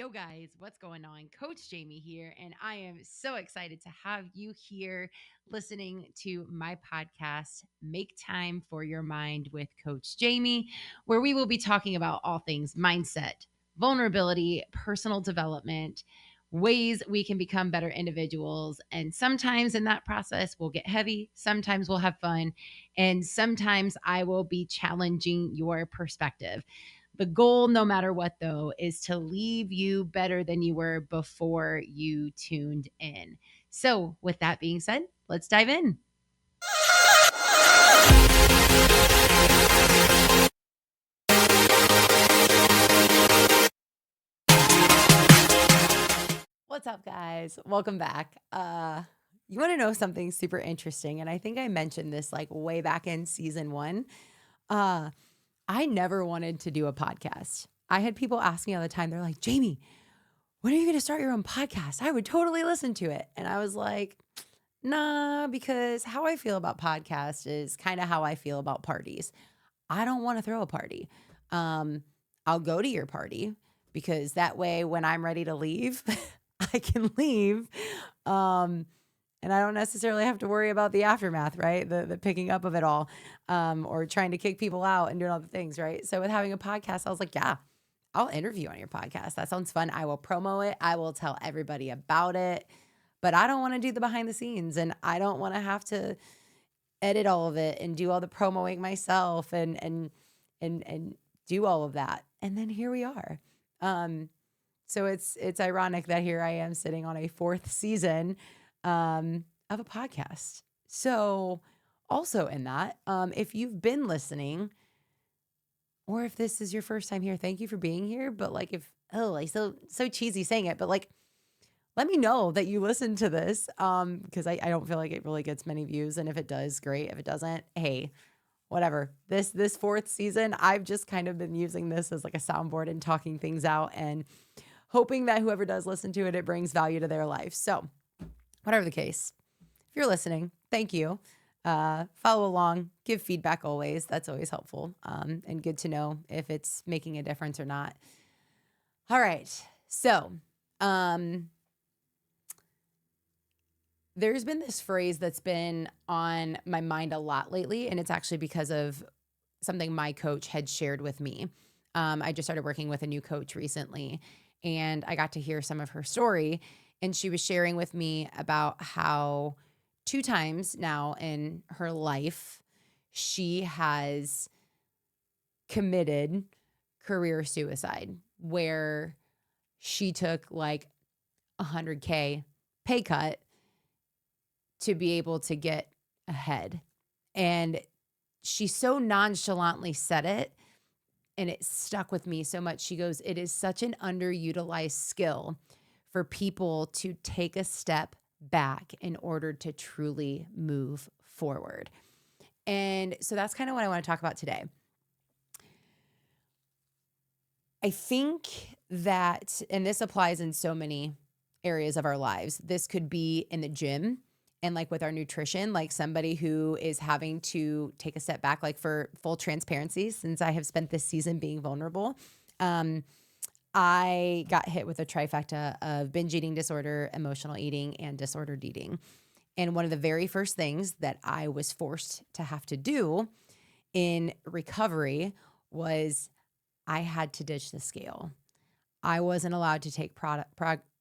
Yo, guys, what's going on? Coach Jamie here, and I am so excited to have you here listening to my podcast, Make Time for Your Mind with Coach Jamie, where we will be talking about all things mindset, vulnerability, personal development, ways we can become better individuals. And sometimes in that process, we'll get heavy, sometimes we'll have fun, and sometimes I will be challenging your perspective. The goal, no matter what, though, is to leave you better than you were before you tuned in. So, with that being said, let's dive in. What's up, guys? Welcome back. You want to know something super interesting? And I think I mentioned this like way back in season one. Uh, I never wanted to do a podcast. I had people ask me all the time, they're like, Jamie, when are you going to start your own podcast? I would totally listen to it. And I was like, nah, because how I feel about podcasts is kind of how I feel about parties. I don't want to throw a party. Um, I'll go to your party because that way when I'm ready to leave, I can leave. Um, and I don't necessarily have to worry about the aftermath, right? The picking up of it all, or trying to kick people out and doing all the things, right? So with having a podcast, I was like, yeah, I'll interview on your podcast. That sounds fun. I will promo it. I will tell everybody about it. But I don't want to do the behind the scenes, and I don't want to have to edit all of it and do all the promoing myself and do all of that. And then here we are. Um, so it's ironic that here I am sitting on a fourth season of a podcast. So also in that, if you've been listening, or if this is your first time here, thank you for being here. But like if like so cheesy saying it, but like let me know that you listen to this because I don't feel like it really gets many views. And if it does, great. If it doesn't, hey, whatever. This fourth season, I've just kind of been using this as like a soundboard and talking things out and hoping that whoever does listen to it, it brings value to their life. So whatever the case, if you're listening, thank you. Follow along, give feedback always. That's always helpful and good to know if it's making a difference or not. All right. So, there's been this phrase that's been on my mind a lot lately, and it's actually because of something my coach had shared with me. I just started working with a new coach recently, and I got to hear some of her story. And she was sharing with me about how two times now in her life, she has committed career suicide, where she took like 100K pay cut to be able to get ahead. And she so nonchalantly said it, and it stuck with me so much. She goes, it is such an underutilized skill for people to take a step back in order to truly move forward. And so that's kind of what I want to talk about today. I think that, and this applies in so many areas of our lives, this could be in the gym and like with our nutrition, like somebody who is having to take a step back, like for full transparency, since I have spent this season being vulnerable. I got hit with a trifecta of binge eating disorder, emotional eating, and disordered eating. And one of the very first things that I was forced to have to do in recovery was I had to ditch the scale. I wasn't allowed to take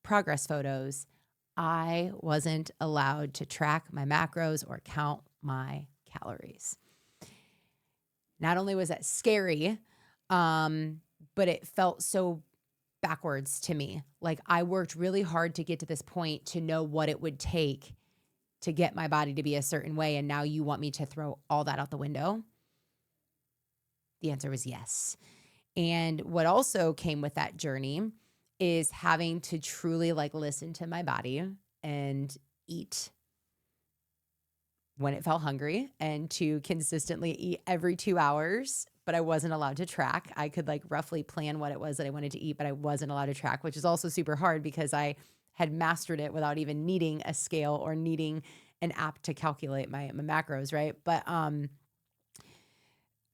progress photos. I wasn't allowed to track my macros or count my calories. Not only was that scary, but it felt so backwards to me. Like I worked really hard to get to this point to know what it would take to get my body to be a certain way. And now you want me to throw all that out the window? The answer was yes. And what also came with that journey is having to truly like listen to my body and eat when it felt hungry and to consistently eat every 2 hours, but I wasn't allowed to track. I could like roughly plan what it was that I wanted to eat, but I wasn't allowed to track, which is also super hard because I had mastered it without even needing a scale or needing an app to calculate my macros, right? But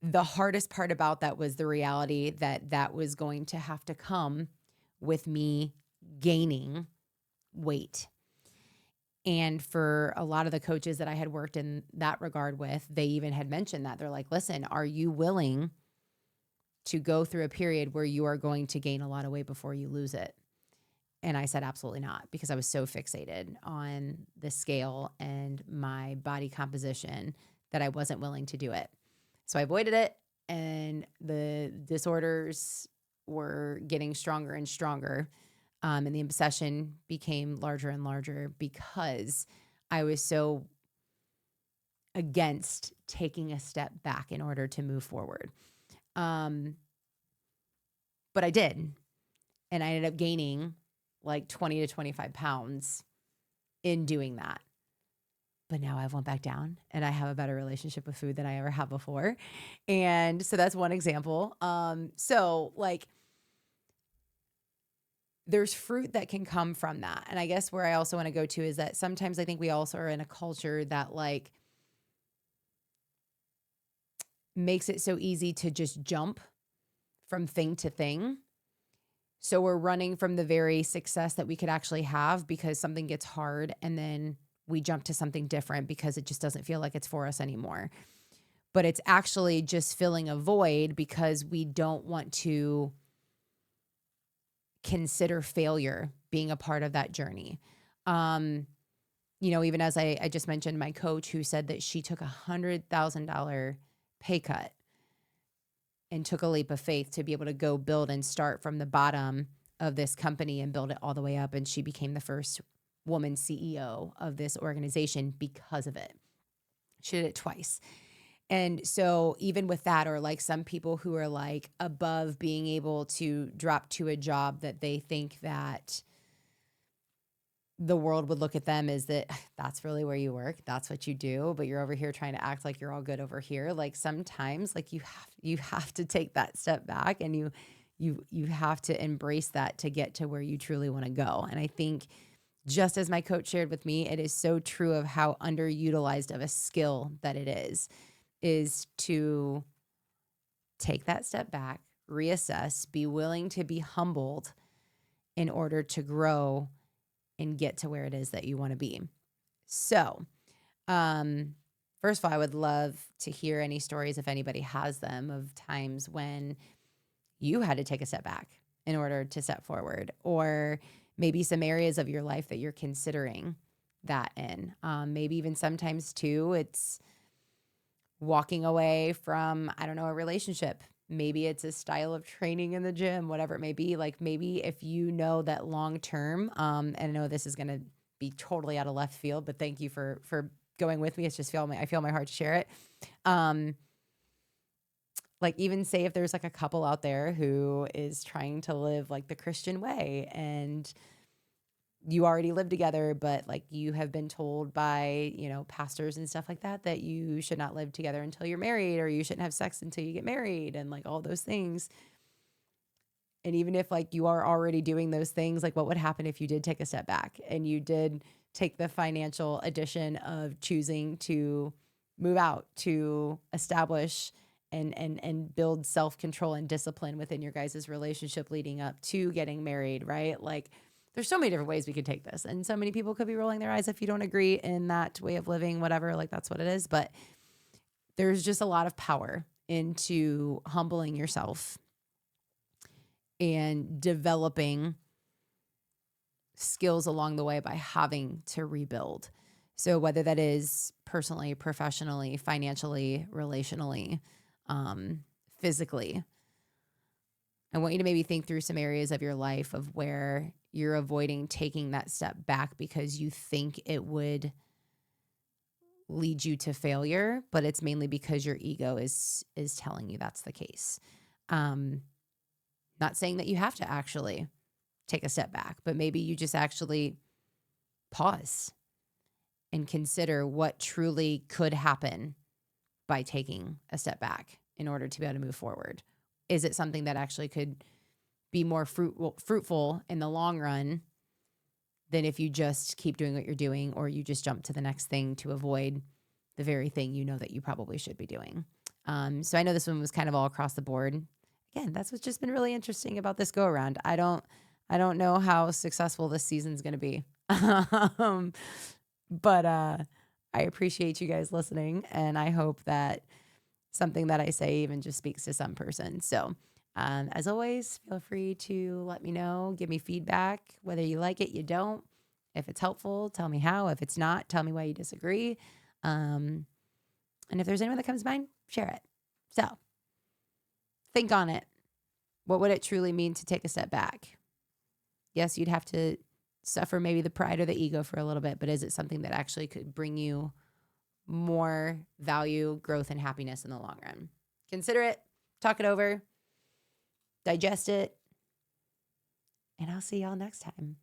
the hardest part about that was the reality that that was going to have to come with me gaining weight. And for a lot of the coaches that I had worked in that regard with, they even had mentioned that. They're like, listen, are you willing to go through a period where you are going to gain a lot of weight before you lose it? And I said, absolutely not, because I was so fixated on the scale and my body composition that I wasn't willing to do it. So I avoided it, and the disorders were getting stronger and stronger. And the obsession became larger and larger because I was so against taking a step back in order to move forward. But I did. And I ended up gaining like 20 to 25 pounds in doing that. But now I've went back down and I have a better relationship with food than I ever have before. And so that's one example. So like there's fruit that can come from that. And I guess where I also want to go to is that sometimes I think we also are in a culture that like makes it so easy to just jump from thing to thing. So we're running from the very success that we could actually have because something gets hard, and then we jump to something different because it just doesn't feel like it's for us anymore. But it's actually just filling a void because we don't want to consider failure being a part of that journey. Even as I just mentioned, my coach who said that she took $100,000 pay cut and took a leap of faith to be able to go build and start from the bottom of this company and build it all the way up. And she became the first woman CEO of this organization because of it. She did it twice. And so even with that, or like some people who are like above being able to drop to a job that they think that the world would look at them as that that's really where you work, that's what you do, but you're over here trying to act like you're all good over here. Like sometimes like you have to take that step back, and you have to embrace that to get to where you truly want to go. And I think just as my coach shared with me, it is so true of how underutilized of a skill that it is to take that step back, reassess, be willing to be humbled in order to grow and get to where it is that you want to be. So, first of all, I would love to hear any stories, if anybody has them, of times when you had to take a step back in order to step forward, or maybe some areas of your life that you're considering that in. Maybe even sometimes too, it's walking away from, I don't know, a relationship. Maybe it's a style of training in the gym, whatever it may be. Like maybe if you know that long term, and I know this is going to be totally out of left field, but thank you for going with me. It's just I feel my heart to share it. Like even say if there's like a couple out there who is trying to live like the Christian way, and you already live together, but like you have been told by, pastors and stuff like that, that you should not live together until you're married, or you shouldn't have sex until you get married, and like all those things. And even if like you are already doing those things, like what would happen if you did take a step back and you did take the financial addition of choosing to move out, to establish and build self-control and discipline within your guys' relationship leading up to getting married, right? Like there's so many different ways we could take this. And so many people could be rolling their eyes if you don't agree in that way of living, whatever, like that's what it is. But there's just a lot of power into humbling yourself and developing skills along the way by having to rebuild. So whether that is personally, professionally, financially, relationally, physically, I want you to maybe think through some areas of your life of where you're avoiding taking that step back because you think it would lead you to failure, but it's mainly because your ego is telling you that's the case. Not saying that you have to actually take a step back, but maybe you just actually pause and consider what truly could happen by taking a step back in order to be able to move forward. Is it something that actually could be more fruitful in the long run than if you just keep doing what you're doing, or you just jump to the next thing to avoid the very thing you know that you probably should be doing? So I know this one was kind of all across the board. Again, that's what's just been really interesting about this go around. I don't I don't know how successful this season's going to be. um, but I appreciate you guys listening, and I hope that something that I say even just speaks to some person. So, as always, feel free to let me know, give me feedback, whether you like it, you don't. If it's helpful, tell me how. If it's not, tell me why you disagree. Um, and if there's anyone that comes to mind, share it. So, think on it. What would it truly mean to take a step back? Yes, you'd have to suffer maybe the pride or the ego for a little bit, but is it something that actually could bring you more value, growth, and happiness in the long run? Consider it, talk it over, digest it, and I'll see y'all next time.